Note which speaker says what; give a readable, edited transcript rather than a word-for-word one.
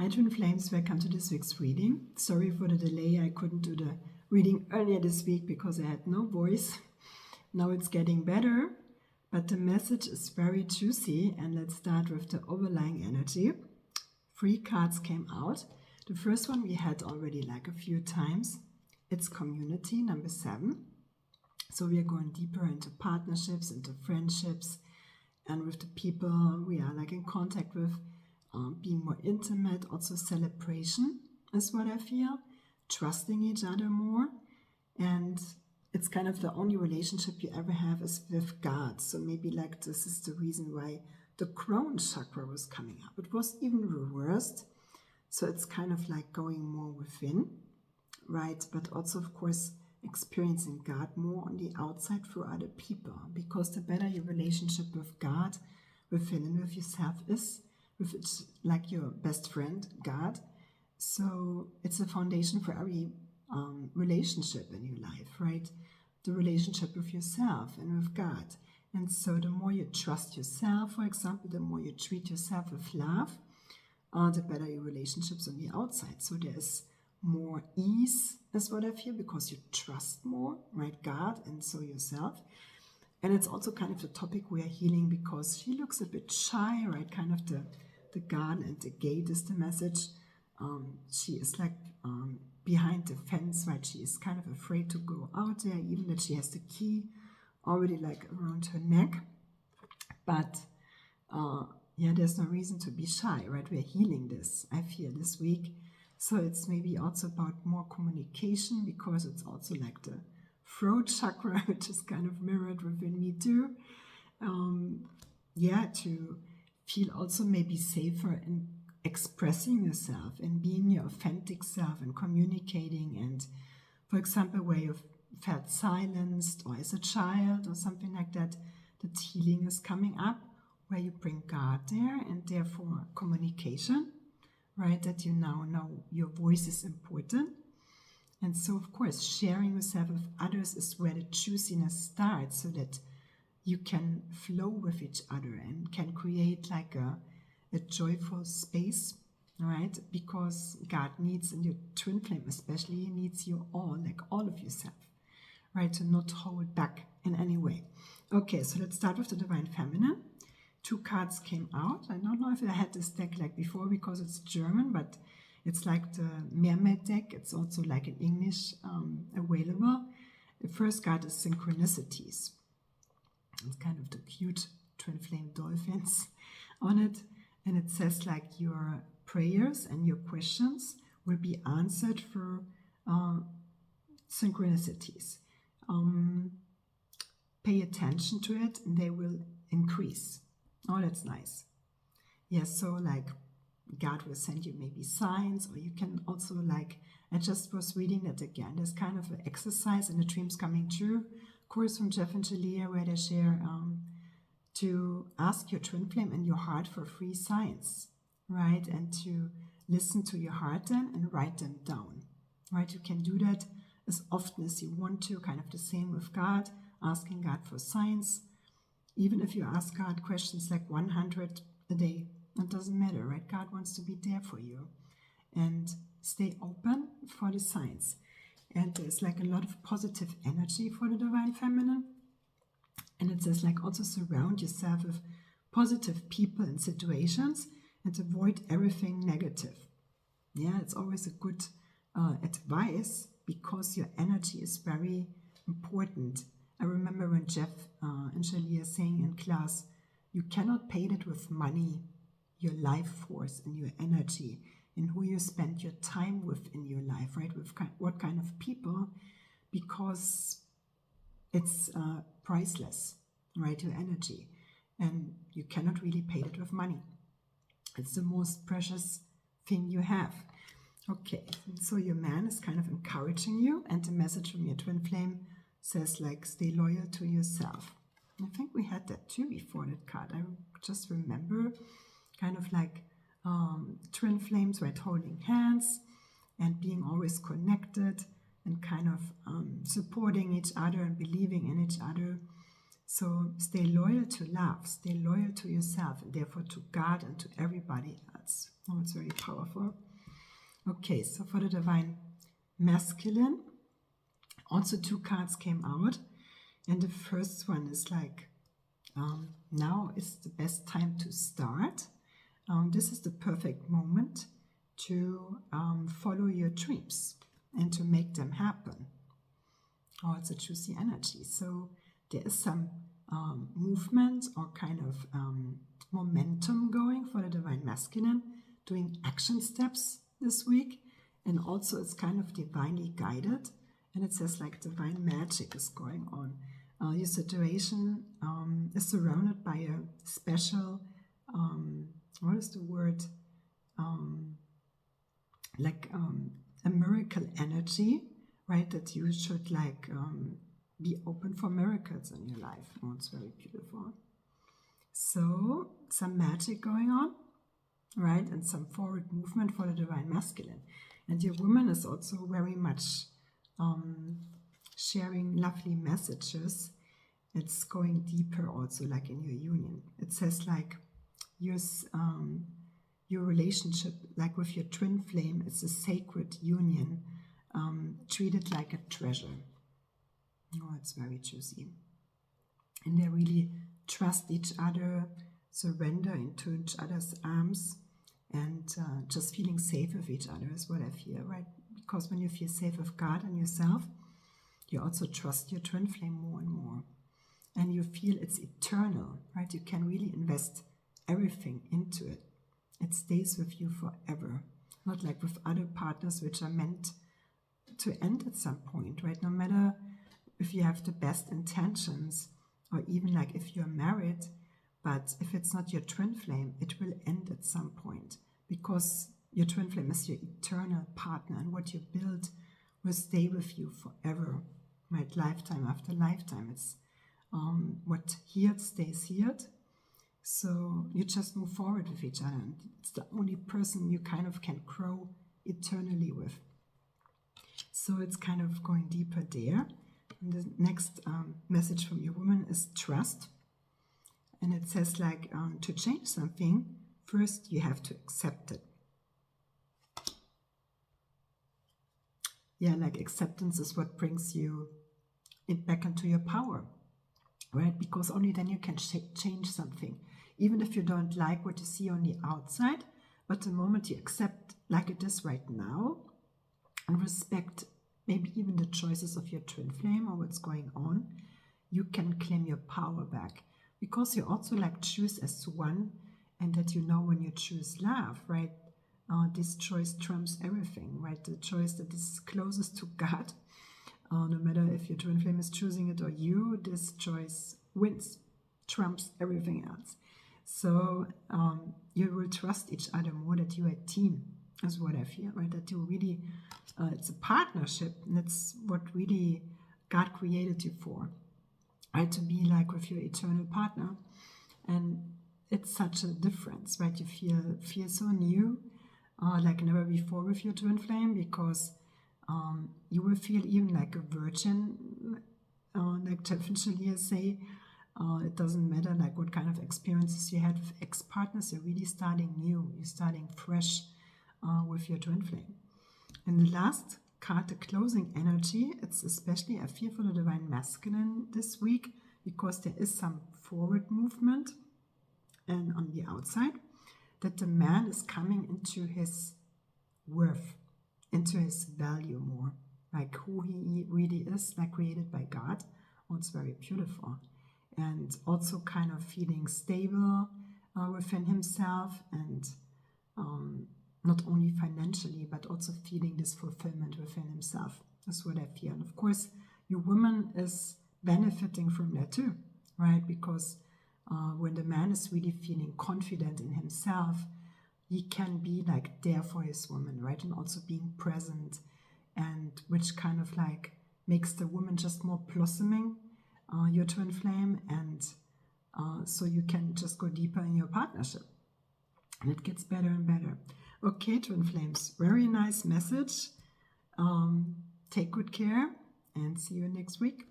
Speaker 1: Hi Twin Flames, welcome to this week's reading. Sorry for the delay, I couldn't do the reading earlier this week because I had no voice. Now it's getting better, but the message is very juicy, and let's start with the overlying energy. 3 cards came out. The first one we had already like a few times. It's community, number 7. So we are going deeper into partnerships, into friendships, and with the people we are like in contact with. Being more intimate, also celebration is what I feel, trusting each other more, and it's kind of the only relationship you ever have is with God. So maybe like this is the reason why the crown chakra was coming up. It was even reversed, so it's kind of like going more within, right? But also of course experiencing God more on the outside through other people, because the better your relationship with God, within and with yourself is, with it's like your best friend, God. So it's a foundation for every relationship in your life, right? The relationship with yourself and with God. And so the more you trust yourself, for example, the more you treat yourself with love, the better your relationships on the outside. So there's more ease, is what I feel, because you trust more, right? God, and so yourself. And it's also kind of the topic we are healing, because she looks a bit shy, right? Kind of the garden and the gate is the message. She is like behind the fence, right? She is kind of afraid to go out there, even that she has the key already like around her neck. But yeah, there's no reason to be shy, right? We're healing this, I feel, this week. So it's maybe also about more communication, because it's also like the throat chakra, which is kind of mirrored within me too. Yeah, to feel also maybe safer in expressing yourself and being your authentic self and communicating. And for example, where you've felt silenced or as a child or something like that, that healing is coming up, where you bring God there, and therefore communication, right? That you now know your voice is important. And so of course sharing yourself with others is where the juiciness starts, so that you can flow with each other and can create like a joyful space, right? Because God needs, in your twin flame especially, He needs you all, like all of yourself, right? To not hold back in any way. Okay, so let's start with the Divine Feminine. 2 cards came out. I don't know if I had this deck like before, because it's German, but it's like the Mermaid deck. It's also like in English available. The first card is Synchronicities. It's kind of the cute twin flame dolphins on it. And it says like your prayers and your questions will be answered through synchronicities. Pay attention to it and they will increase. Oh, that's nice. Yes, so like God will send you maybe signs, or you can also like, I just was reading that again. There's kind of an exercise in the Dreams Coming True course from Jeff and Shaleia, where they share to ask your twin flame and your heart for 3 signs, right? And to listen to your heart then and write them down, right? You can do that as often as you want to, kind of the same with God, asking God for signs. Even if you ask God questions like 100 a day, it doesn't matter, right? God wants to be there for you. And stay open for the signs. And there's like a lot of positive energy for the Divine Feminine. And it says like also surround yourself with positive people and situations and avoid everything negative. Yeah, it's always a good advice, because your energy is very important. I remember when Jeff and Shaleia saying in class, you cannot pay it with money, your life force and your energy, and who you spend your time with in your life, right? With what kind of people, because it's priceless, right? Your energy, and you cannot really pay it with money. It's the most precious thing you have. Okay, so your man is kind of encouraging you, and the message from your twin flame says like, stay loyal to yourself. I think we had that too before that card. I just remember kind of like twin flames, right, holding hands and being always connected and kind of supporting each other and believing in each other. So stay loyal to love, stay loyal to yourself, and therefore to God and to everybody else. cards. Oh, it's very powerful. Okay, so for the Divine Masculine, also 2 cards came out. And the first one is like, now is the best time to start. This is the perfect moment to follow your dreams and to make them happen. Oh, it's a juicy energy. So there is some movement or kind of momentum going for the Divine Masculine, doing action steps this week. And also it's kind of divinely guided. And it says like divine magic is going on. Your situation is surrounded by a special, what is the word? A miracle energy, right? That you should like be open for miracles in your life. Oh, it's very beautiful. So some magic going on, right? And some forward movement for the Divine Masculine. And your woman is also very much sharing lovely messages. It's going deeper also, like in your union. It says like your relationship, like with your twin flame, it's a sacred union, treated like a treasure. Oh, it's very juicy. And they really trust each other, surrender into each other's arms, and just feeling safe with each other is what I feel, right? Because when you feel safe with God and yourself, you also trust your twin flame more and more. And you feel it's eternal, right? You can really invest everything into it. It stays with you forever. Not like with other partners which are meant to end at some point, right? No matter if you have the best intentions, or even like if you're married, but if it's not your twin flame, it will end at some point, because your twin flame is your eternal partner, and what you build will stay with you forever, right? Lifetime after lifetime. It's what healed stays healed. So you just move forward with each other, and it's the only person you kind of can grow eternally with. So it's kind of going deeper there. And the next message from your woman is trust. And it says like, to change something, first you have to accept it. Yeah, like acceptance is what brings you back into your power, right? Because only then you can change something. Even if you don't like what you see on the outside, but the moment you accept like it is right now, and respect maybe even the choices of your twin flame or what's going on, you can claim your power back. Because you also like choose as one, and that you know when you choose love, right? This choice trumps everything, right? The choice that is closest to God, no matter if your twin flame is choosing it or you, this choice wins, trumps everything else. So you will trust each other more, that you are a team, is what I feel, right? That you really, it's a partnership, and it's what really God created you for, right? To be like with your eternal partner. And it's such a difference, right? You feel so new, like never before with your twin flame, because you will feel even like a virgin, like Jeff and Shaleia say. It doesn't matter like what kind of experiences you had with ex-partners. You're really starting new. You're starting fresh with your twin flame. And the last card, the closing energy, it's especially I feel for the Divine Masculine this week, because there is some forward movement, and on the outside, that the man is coming into his worth, into his value more, like who he really is, like created by God. Oh, it's very beautiful. And also kind of feeling stable within himself, and not only financially, but also feeling this fulfillment within himself. That's what I feel. And of course, your woman is benefiting from that too, right? Because when the man is really feeling confident in himself, he can be like there for his woman, right? And also being present, and which kind of like makes the woman just more blossoming, your twin flame, and so you can just go deeper in your partnership, and it gets better and better. Okay, twin flames, very nice message. Take good care, and see you next week.